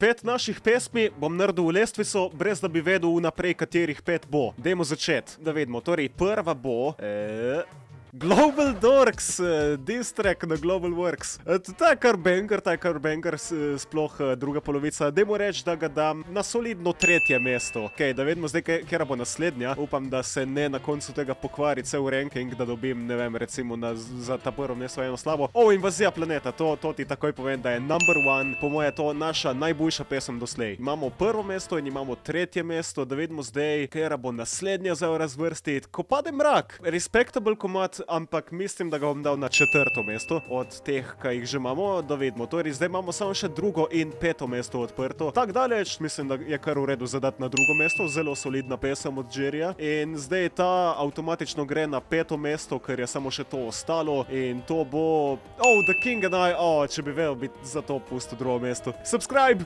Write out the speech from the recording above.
5 naših pesmi bom naredil v lestvico, brez da bi vedel vnaprej, katerih 5 bo. Dajmo začeti, da vidimo. Torej, prva bo... Global Dorks, diss track na Global Works. Ta je kar banger, sploh druga polovica. Dajmo reči, da ga dam na solidno 3. mesto. Ok, da vidimo zdaj, kjera bo naslednja. Upam, da se ne na koncu tega pokvari cel ranking, da dobim, ne vem, recimo za ta prvo mesto eno slabo. Invazija planeta, to ti takoj povem, da je number 1. Po moje je to naša najboljša pesem doslej. Imamo prvo mesto in imamo 3. mesto, da vidimo zdaj, kjera bo naslednja za razvrstiti. Ko pade mrak, respectable komad, ampak mislim, da ga bom dal na 4. mesto od teh, kaj jih že imamo, da vidimo. Torej, zdaj imamo samo še 2. in 5. mesto odprto. Tak daleč, mislim, da je kar v redu zadati na 2. mesto, zelo solidna pesem od Jerryja. In zdaj ta avtomatično gre na 5. mesto, ker je samo še to ostalo. In to bo... The King and I, če bi vedel, bi za to pustil 2. mesto. Subscribe!